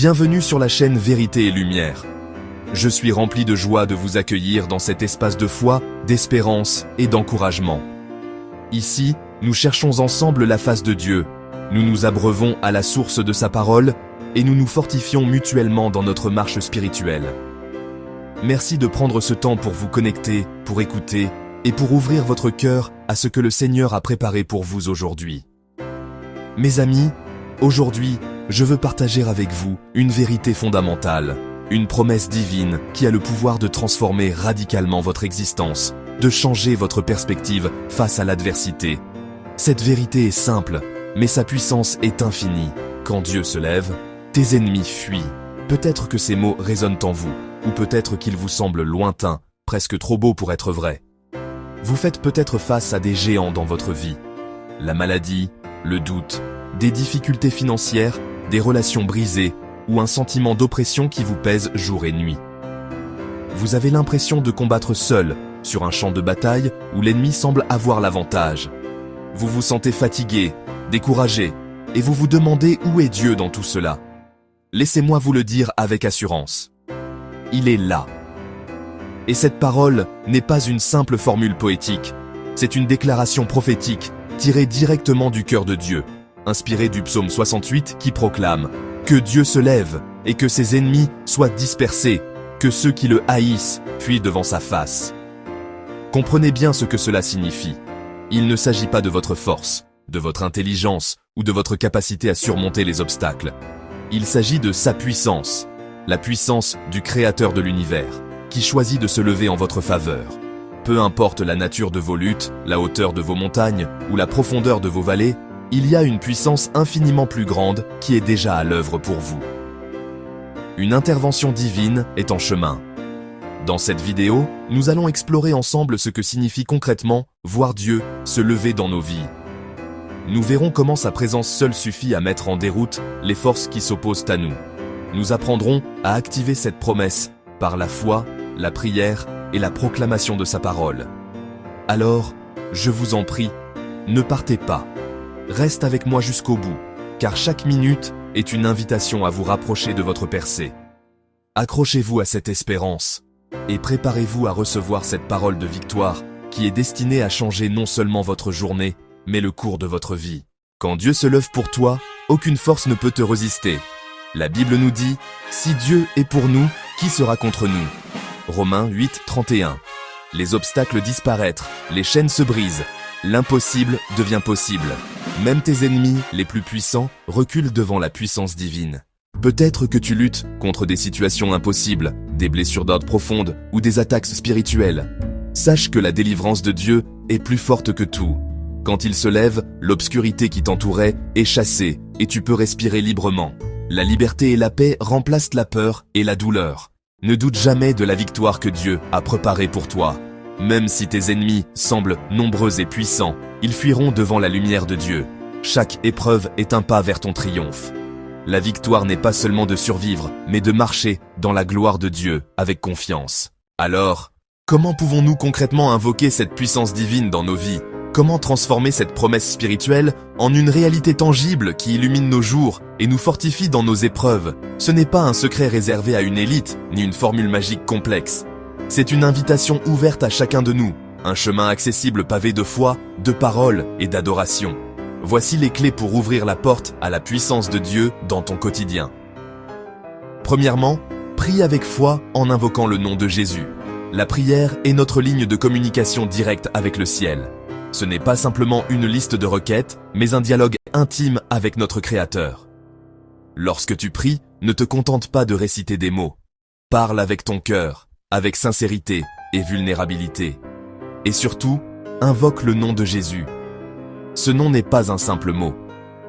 Bienvenue sur la chaîne Vérité et Lumière. Je suis rempli de joie de vous accueillir dans cet espace de foi, d'espérance et d'encouragement. Ici, nous cherchons ensemble la face de Dieu, nous nous abreuvons à la source de sa parole et nous nous fortifions mutuellement dans notre marche spirituelle. Merci de prendre ce temps pour vous connecter, pour écouter et pour ouvrir votre cœur à ce que le Seigneur a préparé pour vous aujourd'hui. Mes amis, aujourd'hui, je veux partager avec vous une vérité fondamentale, une promesse divine qui a le pouvoir de transformer radicalement votre existence, de changer votre perspective face à l'adversité. Cette vérité est simple, mais sa puissance est infinie. Quand Dieu se lève, tes ennemis fuient. Peut-être que ces mots résonnent en vous, ou peut-être qu'ils vous semblent lointains, presque trop beaux pour être vrais. Vous faites peut-être face à des géants dans votre vie. La maladie, le doute, des difficultés financières, des relations brisées ou un sentiment d'oppression qui vous pèse jour et nuit. Vous avez l'impression de combattre seul sur un champ de bataille où l'ennemi semble avoir l'avantage. Vous vous sentez fatigué, découragé et vous vous demandez où est Dieu dans tout cela. Laissez-moi vous le dire avec assurance. Il est là. Et cette parole n'est pas une simple formule poétique, c'est une déclaration prophétique tirée directement du cœur de Dieu, inspirée du psaume 68 qui proclame « Que Dieu se lève et que ses ennemis soient dispersés, que ceux qui le haïssent fuient devant sa face. » Comprenez bien ce que cela signifie. Il ne s'agit pas de votre force, de votre intelligence ou de votre capacité à surmonter les obstacles. Il s'agit de sa puissance, la puissance du Créateur de l'univers, qui choisit de se lever en votre faveur. Peu importe la nature de vos luttes, la hauteur de vos montagnes ou la profondeur de vos vallées, il y a une puissance infiniment plus grande qui est déjà à l'œuvre pour vous. Une intervention divine est en chemin. Dans cette vidéo, nous allons explorer ensemble ce que signifie concrètement voir Dieu se lever dans nos vies. Nous verrons comment sa présence seule suffit à mettre en déroute les forces qui s'opposent à nous. Nous apprendrons à activer cette promesse par la foi, la prière et la proclamation de sa parole. Alors, je vous en prie, ne partez pas. Reste avec moi jusqu'au bout, car chaque minute est une invitation à vous rapprocher de votre percée. Accrochez-vous à cette espérance et préparez-vous à recevoir cette parole de victoire qui est destinée à changer non seulement votre journée, mais le cours de votre vie. Quand Dieu se lève pour toi, aucune force ne peut te résister. La Bible nous dit « Si Dieu est pour nous, qui sera contre nous ?» Romains 8, 31. Les obstacles disparaissent, les chaînes se brisent, l'impossible devient possible. Même tes ennemis, les plus puissants, reculent devant la puissance divine. Peut-être que tu luttes contre des situations impossibles, des blessures d'ordre profonde ou des attaques spirituelles. Sache que la délivrance de Dieu est plus forte que tout. Quand il se lève, l'obscurité qui t'entourait est chassée et tu peux respirer librement. La liberté et la paix remplacent la peur et la douleur. Ne doute jamais de la victoire que Dieu a préparée pour toi. Même si tes ennemis semblent nombreux et puissants, ils fuiront devant la lumière de Dieu. Chaque épreuve est un pas vers ton triomphe. La victoire n'est pas seulement de survivre, mais de marcher dans la gloire de Dieu avec confiance. Alors, comment pouvons-nous concrètement invoquer cette puissance divine dans nos vies ? Comment transformer cette promesse spirituelle en une réalité tangible qui illumine nos jours et nous fortifie dans nos épreuves ? Ce n'est pas un secret réservé à une élite, ni une formule magique complexe. C'est une invitation ouverte à chacun de nous, un chemin accessible pavé de foi, de parole et d'adoration. Voici les clés pour ouvrir la porte à la puissance de Dieu dans ton quotidien. Premièrement, prie avec foi en invoquant le nom de Jésus. La prière est notre ligne de communication directe avec le ciel. Ce n'est pas simplement une liste de requêtes, mais un dialogue intime avec notre Créateur. Lorsque tu pries, ne te contente pas de réciter des mots. Parle avec ton cœur, avec sincérité et vulnérabilité. Et surtout, invoque le nom de Jésus. Ce nom n'est pas un simple mot.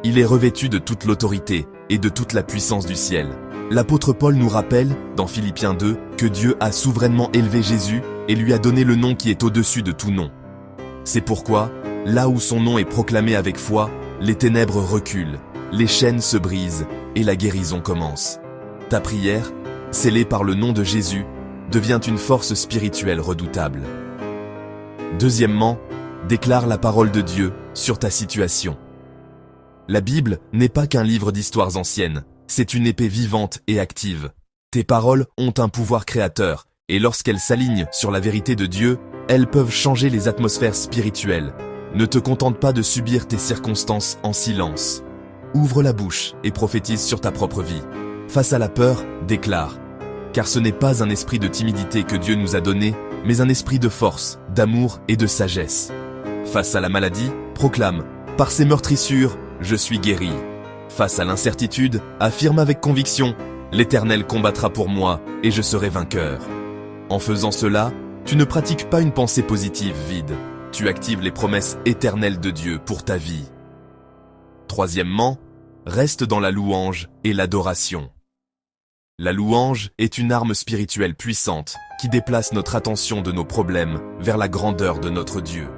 Il est revêtu de toute l'autorité et de toute la puissance du ciel. L'apôtre Paul nous rappelle, dans Philippiens 2, que Dieu a souverainement élevé Jésus et lui a donné le nom qui est au-dessus de tout nom. C'est pourquoi, là où son nom est proclamé avec foi, les ténèbres reculent, les chaînes se brisent et la guérison commence. Ta prière, scellée par le nom de Jésus, devient une force spirituelle redoutable. Deuxièmement, déclare la parole de Dieu sur ta situation. La Bible n'est pas qu'un livre d'histoires anciennes, C'est une épée vivante et active. Tes paroles ont un pouvoir créateur, et lorsqu'elles s'alignent sur la vérité de Dieu, elles peuvent changer les atmosphères spirituelles. Ne te contente pas de subir tes circonstances en silence. Ouvre la bouche et prophétise sur ta propre vie. Face à la peur, déclare. Car ce n'est pas un esprit de timidité que Dieu nous a donné, mais un esprit de force, d'amour et de sagesse. Face à la maladie, proclame. Par ses meurtrissures, je suis guéri. Face à l'incertitude, affirme avec conviction. L'Éternel combattra pour moi et je serai vainqueur. En faisant cela, tu ne pratiques pas une pensée positive vide. Tu actives les promesses éternelles de Dieu pour ta vie. Troisièmement, reste dans la louange et l'adoration. La louange est une arme spirituelle puissante qui déplace notre attention de nos problèmes vers la grandeur de notre Dieu.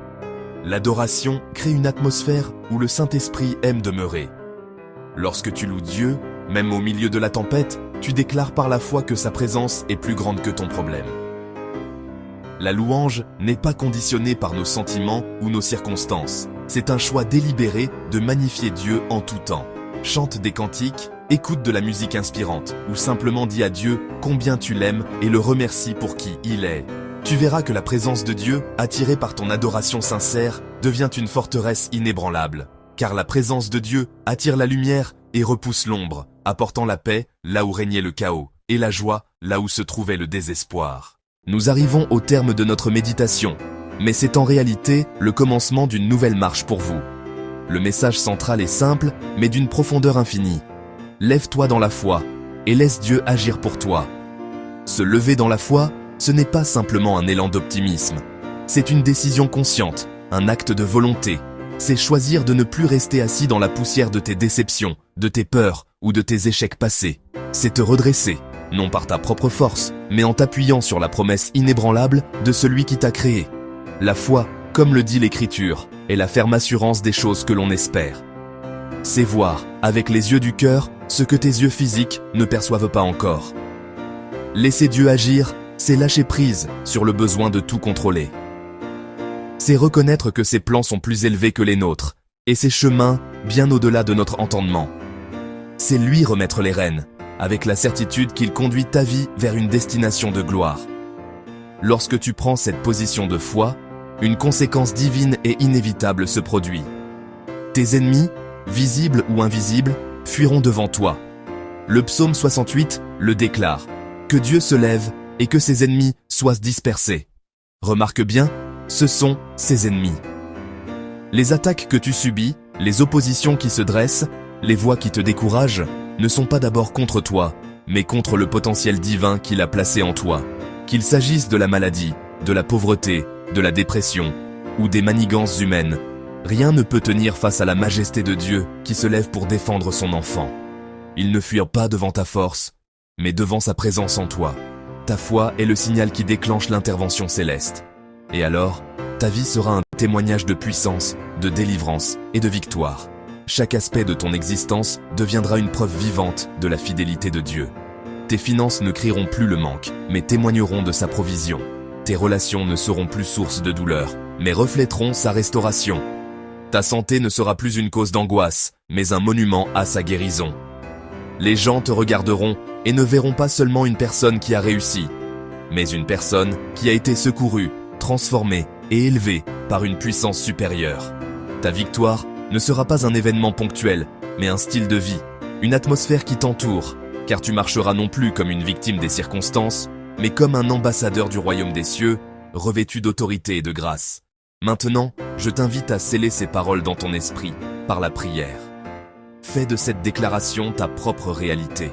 L'adoration crée une atmosphère où le Saint-Esprit aime demeurer. Lorsque tu loues Dieu, même au milieu de la tempête, tu déclares par la foi que sa présence est plus grande que ton problème. La louange n'est pas conditionnée par nos sentiments ou nos circonstances. C'est un choix délibéré de magnifier Dieu en tout temps. Chante des cantiques, écoute de la musique inspirante ou simplement dis à Dieu combien tu l'aimes et le remercie pour qui il est. Tu verras que la présence de Dieu, attirée par ton adoration sincère, devient une forteresse inébranlable. Car la présence de Dieu attire la lumière et repousse l'ombre, apportant la paix là où régnait le chaos et la joie là où se trouvait le désespoir. Nous arrivons au terme de notre méditation, mais c'est en réalité le commencement d'une nouvelle marche pour vous. Le message central est simple, mais d'une profondeur infinie. Lève-toi dans la foi et laisse Dieu agir pour toi. Se lever dans la foi, ce n'est pas simplement un élan d'optimisme. C'est une décision consciente, un acte de volonté. C'est choisir de ne plus rester assis dans la poussière de tes déceptions, de tes peurs ou de tes échecs passés. C'est te redresser, non par ta propre force, mais en t'appuyant sur la promesse inébranlable de celui qui t'a créé. La foi, comme le dit l'Écriture, est la ferme assurance des choses que l'on espère. C'est voir, avec les yeux du cœur, ce que tes yeux physiques ne perçoivent pas encore. Laisser Dieu agir, c'est lâcher prise sur le besoin de tout contrôler. C'est reconnaître que ses plans sont plus élevés que les nôtres, et ses chemins bien au-delà de notre entendement. C'est lui remettre les rênes, avec la certitude qu'il conduit ta vie vers une destination de gloire. Lorsque tu prends cette position de foi, une conséquence divine et inévitable se produit. Tes ennemis, visibles ou invisibles, fuiront devant toi. Le psaume 68 le déclare. Que Dieu se lève et que ses ennemis soient dispersés. Remarque bien, ce sont ses ennemis. Les attaques que tu subis, les oppositions qui se dressent, les voix qui te découragent, ne sont pas d'abord contre toi, mais contre le potentiel divin qu'il a placé en toi. Qu'il s'agisse de la maladie, de la pauvreté, de la dépression ou des manigances humaines, rien ne peut tenir face à la majesté de Dieu qui se lève pour défendre son enfant. Ils ne fuirent pas devant ta force, mais devant sa présence en toi. Ta foi est le signal qui déclenche l'intervention céleste. Et alors, ta vie sera un témoignage de puissance, de délivrance et de victoire. Chaque aspect de ton existence deviendra une preuve vivante de la fidélité de Dieu. Tes finances ne crieront plus le manque, mais témoigneront de sa provision. Tes relations ne seront plus source de douleur, mais reflèteront sa restauration. Ta santé ne sera plus une cause d'angoisse, mais un monument à sa guérison. Les gens te regarderont et ne verront pas seulement une personne qui a réussi, mais une personne qui a été secourue, transformée et élevée par une puissance supérieure. Ta victoire ne sera pas un événement ponctuel, mais un style de vie, une atmosphère qui t'entoure, car tu marcheras non plus comme une victime des circonstances, mais comme un ambassadeur du royaume des cieux, revêtu d'autorité et de grâce. Maintenant, je t'invite à sceller ces paroles dans ton esprit, par la prière. Fais de cette déclaration ta propre réalité.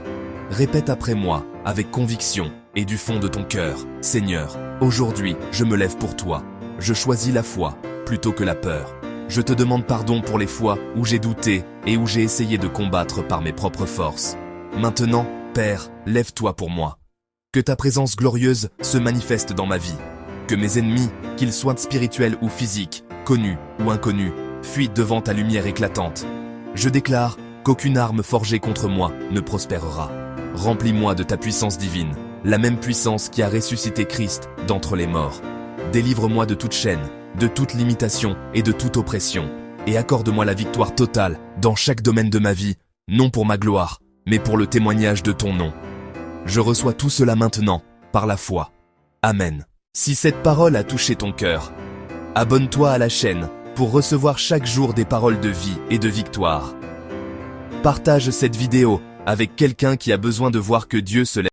Répète après moi, avec conviction et du fond de ton cœur. Seigneur, aujourd'hui, je me lève pour toi. Je choisis la foi, plutôt que la peur. Je te demande pardon pour les fois où j'ai douté et où j'ai essayé de combattre par mes propres forces. Maintenant, Père, lève-toi pour moi. Que ta présence glorieuse se manifeste dans ma vie. Que mes ennemis, qu'ils soient spirituels ou physiques, connus ou inconnus, fuient devant ta lumière éclatante. Je déclare qu'aucune arme forgée contre moi ne prospérera. Remplis-moi de ta puissance divine, la même puissance qui a ressuscité Christ d'entre les morts. Délivre-moi de toute chaîne, de toute limitation et de toute oppression, et accorde-moi la victoire totale dans chaque domaine de ma vie, non pour ma gloire, mais pour le témoignage de ton nom. Je reçois tout cela maintenant, par la foi. Amen. Si cette parole a touché ton cœur, abonne-toi à la chaîne pour recevoir chaque jour des paroles de vie et de victoire. Partage cette vidéo avec quelqu'un qui a besoin de voir que Dieu se lève.